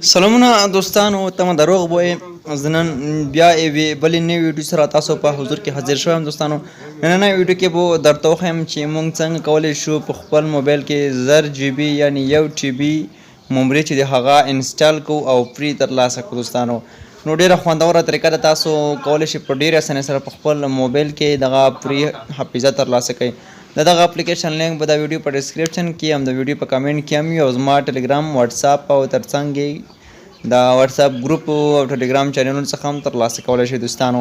سلامونه دوستانو ته دروغ وایم زنن بیا یوې بلې نوې ویډیو سره تاسو په حضور کې حاضر شوم دوستانو. نننۍ ویډیو کې به درته وښیم چې موږ څنګه کولی شو په خپل موبایل کې 1000 جی بي یعنې 1 ټي بي ممري چې د هغه انسټال کوو او فری ترلاسه کړو دوستانو. نو ډېره خوندوره طریقه ده، تاسو کولی شئ په ډېرې اسانۍ سره په خپل موبایل کې دغه فری حافظه ترلاسه کړئ. د دغه اپلیکیشن لینک به د ویډیو په ډسکرپشن کې هم د ویډیو په کمنټ کې هم وي، او زما ټلګرام، واتساپ او ترڅنګ د واتساپ ګروپ او ټلګرام چینلونو څخه هم ترلاسه کولی شئ دوستانو.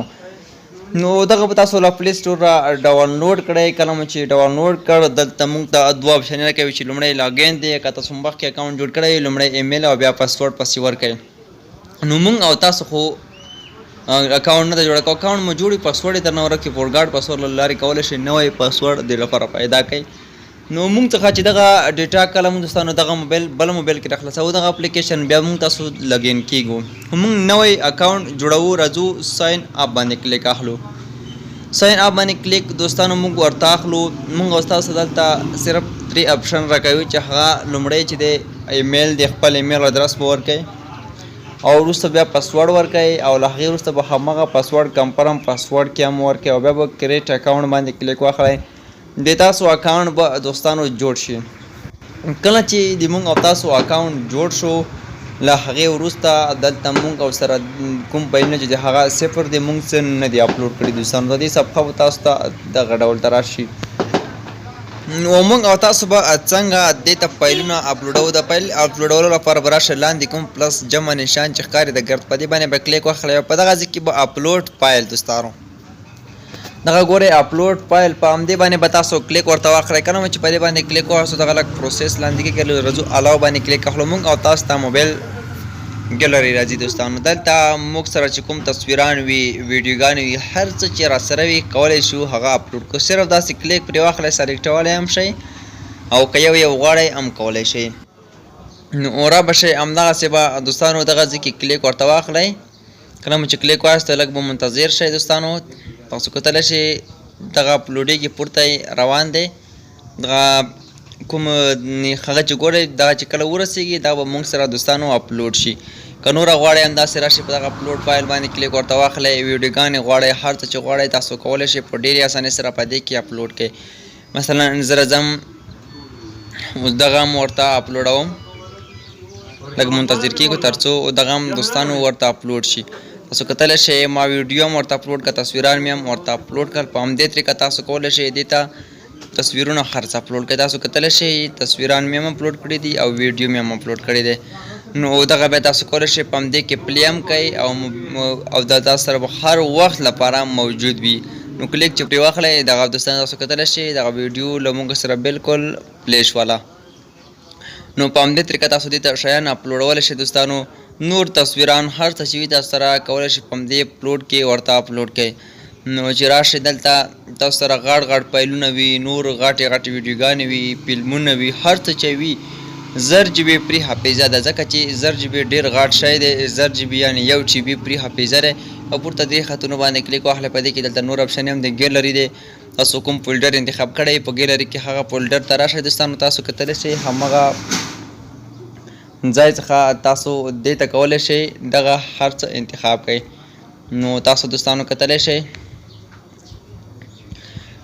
نو دغه به تاسو له پلی سټور را ډاونلوډ کړئ. کله مو چې ډاونلوډ کړ دلته موږ ته دوه اپشنونه کوي چې لومړی لاګین دی، که تاسو مخکې اکاونټ جوړ کړی لومړی ایمیل او بیا پاسورډ پسې ورکړئ. نو موږ او تاسو خو اکاونټ نه دی جوړ کړی، اکاونټ مو جوړ پاسورډ یې درنه ورکړي، فورګاډ پاسورډ له لارې کولی شئ نوی پاسورډ دې لپاره پیدا کړئ. نو موږ څخه چې دغه ډیټا کله موږ دوستانو دغه موبایل بل موبایل کې راخلاصوو دغه اپلیکیشن، بیا موږ تاسو لګین کیږو، موږ نوی اکاونټ جوړوو، راځو ساین اپ باندې کلیک اخلو. ساین اپ باندې کلیک دوستانو موږ ورته اخلو. موږ او تاسو دلته صرف 3 اپشن راکوي چې هغه لومړی چې دی ایمیل دی، خپل ایمیل ادرس به ورکړئ او وروسته بیا پاسورډ ورکړئ او له هغې وروسته به همغه پاسورډ کنفرم پاسورډ کې هم ورکړئ او بیا به کریټ اکاونټ باندې کلیک واخلئ. د تاسو اکاونټ به دوستانو جوړ شي. کله چې د موږ او تاسو اکاونټ جوړ شو له هغې وروسته دلته موږ او سره کوم فایلونه چې د هغه صفر دی موږ څه نه دی اپلوډ کړي دوستانو. د دې صفحه به تاسو ته دغه ډول ته راشي. نو موږ او تاسو به څنګه دې ته فایلونه اپلوډوو. د فایل اپلوډولو لپاره به راشه لاندې کوم پلس جمع نشان چې ښکاري د ګرد په دې باندې به کلیک واخلئ او په دغه ځای کې به اپلوډ فایل دوستانو دغه ګورئ اپلوډ فایل په همدې باندې به تاسو کلیک ورته واخلئ. کله مو چې په دې باندې کلیک واخلو دغه لږ پروسس لاندې کېږي، راځو الاو باندې کلیک اخلو. موږ او تاسو ته موبایل ګیلري راځي دوستانو. دلته موږ سره چې کوم تصویران وي، ویډیوګانې وي، هر څه چې را سره وي کولی شو هغه اپلوډ کړو. صرف داسې کلیک پرې واخلئ، سلیکټولی هم شئ او که یو غواړئ هم کولی شئ. نو را به شئ همدغسې به دوستانو دغه ځای کې کلیک ورته واخلئ. کله مو چې کلیک واخیسته لږ به منتظر شئ دوستانو. تاسو کتلی شئ دغه اپلوډېږي، پورته روان دی. دغه کوم هغه چې ګورئ دغه چې کله ورسېږي دا به موږ سره دوستانو اپلوډ شي. که نوره غواړئ همداسې راشئ په دغه اپلوډ فایل باندې کلیک ورته واخلئ. ویډیوګانې غواړئ، هر څه چې غواړئ تاسو کولی شئ په ډېرې اسانۍ سره په دې کې اپلوډ کړئ. مثلا زه راځم اوس دغه هم ورته اپلوډوم، لږ منتظر کېږو تر څو دغه هم دوستانو ورته اپلوډ شي. تاسو کتلی شئ ما ویډیو هم ورته اپلوډ کړه، تصویران مې هم ورته اپلوډ کړل. په همدې طریقه تاسو کولی شئ دې ته تصویرونه هر څه اپلوډ کړئ. تاسو کتلی شئ تصویران مې هم اپلوډ کړي دي او ویډیو مې هم اپلوډ کړی دی. نو دغه بیا تاسو کولی شئ په همدې کې پلی هم کوئ او دا تاسو سره به هر وخت لپاره موجود وي. نو کلیک چې پرې واخلئ دغه دوستانو تاسو کتلی شئ دغه ویډیو له موږ سره بالکل پلی شوله. نو په همدې طریقه تاسو دې ته شیان اپلوډولی شئ دوستانو. نور تصویران هر څه چې وي تاسو سره کولی شئ په همدې اپلوډ کې ورته اپلوډ کړئ. نو چې راشئ دلته تاسو سره غټ فایلونه وي، نور غټې ویډیوګانې وي، فلمونه وي، هر څه چې وي 1000 جی بي فری حافظه ده، ځکه چې 1000 جی بي ډېر غټ شی دی. 1000 جی بي یعنې 1 ټي بي فری حافظه دی. او پورته دې خطونو باندې کلیک واخلئ. په دې کې دلته نور اپشن هم د ګیلري دی. تاسو کوم فولډر انتخاب کړی په ګیلري کې هغه فولډر ته راشئ دوستانو. تاسو کتلی شئ همغه ځای څخه تاسو دې ته کولی شئ دغه هر څه انتخاب کړئ. نو تاسو دوستانو کتلی شئ.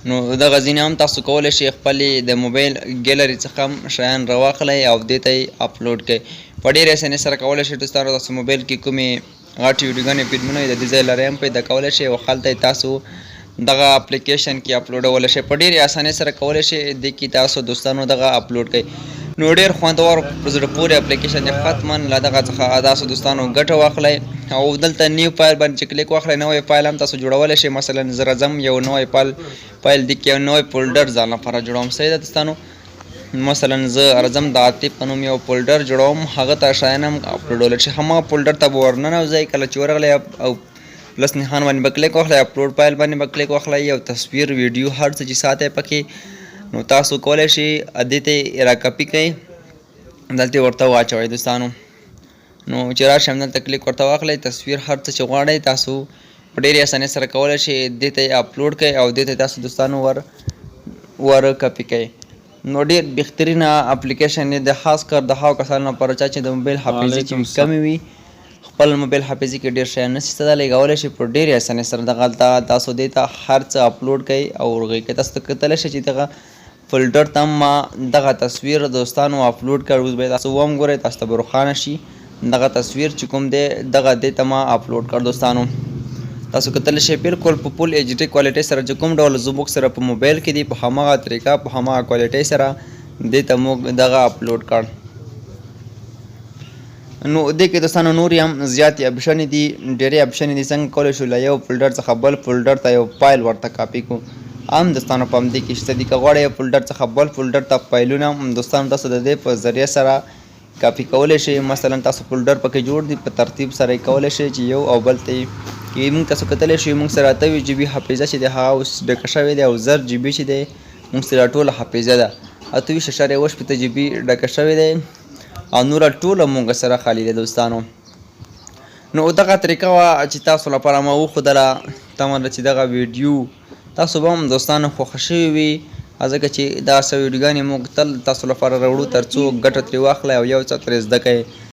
نو دغه ځینې هم تاسو کولی شئ خپلې د موبایل ګیلري څخه هم شیان راواخلئ او دې ته یې اپلوډ کړئ. په ډېرې اسانۍ سره کولی شئ دوستانو. تاسو موبایل کې کومې غټې ویډیوګانې فلمونه وي د دې ځای لرې هم پیدا کولی شئ او هلته یې تاسو دغه اپلیکیشن کې اپلوډولی شئ. په ډېرې اسانۍ سره کولی شئ دې کې تاسو دوستانو دغه اپلوډ کړئ. نو ډېر خوندور په زړه پورې اپلیکیشن دی. حتما له دغه څخه تاسو دوستانو ګټه واخلئ او دلته نیو فایل باندې چې کلیک واخلئ نوی فایل هم تاسو جوړولی شئ. مثلا زه راځم یو نوی فایل دی کې یو نوی فولډر ځان لپاره جوړوم. صحیح ده دوستانو. مثلا زه راځم د عاطف په نوم یو فولډر جوړوم، هغه ته شیان هم اپلوډولی شي. همغه فولډر ته به ورننوځئ. کله چې ورغلی او پلس نښان باندې به کلیک واخلئ، اپلوډ فایل باندې به کلیک واخلئ. یو تصویر، ویډیو، هر څه چې ساتئ پکې نو تاسو کولی شئ دې ته یې راکاپي کړئ، دلته ورته واچوئ دوستانو. نو چې راشئ همدلته کلیک ورته واخلئ. تصویر هر څه چې غواړئ تاسو په ډېرې اسانۍ سره کولی شئ دې ته یې اپلوډ کړئ او دې ته تاسو دوستانو ور کاپي کړئ. نو ډېر بهترینه اپلیکیشن دی، د خاص کر د هغو کسانو لپاره چې د موبایل حافظې چې کمې وي، خپل موبایل حافظې کې ډېر شیان نشي څه لیږولی شي په ډېرې اسانۍ سره. دغلته تاسو دې ته هر څه اپلوډ کوئ او ورغوي کوئ. تاسو ته کتلی شئ چې دغه فولډر ته ما دغه تصویر دوستانو اپلوډ کړ. اوس به تاسو وهم ګورئ، تاسو ته به روښانه شي دغه تصویر چې کوم دی دغه دې ته ما اپلوډ کړ. دوستانو تاسو کتلی شئ بالکل په فول ایچ ډي کوالټۍ سره چې کوم ډول زموږ سره په موبایل کې دی په هماغه طریقه په هماغه کوالټۍ سره دې ته موږ دغه اپلوډ کړ. نو دې کې دوستانو نور هم زیاتې اپشنې دي، ډېرې اپشنې دي. څنګه کولی شو له یو فولډر څخه بل فولډر ته یو فایل ورته کاپي کړو، هم دوستانو په همدې کې شته دي. که غواړئ یو فولډر څخه بل فولډر ته فایلونه دوستانو تاسو د دې په ذریعه سره کاپي کولی شئ. مثلا تاسو فولډر پکې جوړ دي، په ترتیب سره یې کولی شئ چې یو او بل ته کې موږ تاسو کتلی شئ موږ سره 28 GB حافظه چې دی هغه اوس ډکه شوې دی، او 1000 GB چې دی موږ سره ټوله حافظه ده 28.8 GB ډکه شوې دی، او نوره ټوله موږ سره خالي ده. دوستانو نو دغه طریقه وه چې تاسو لپاره ما وښودله. تمه ده چې دغه ویډیو تاسو به هم دوستانو خوښه شوې وي، ځکه چې دغسې ویډیوګانې موږ تل تاسو لپاره راوړو تر څو ګټه ترې واخلئ او یو څه ترې زده کړئ.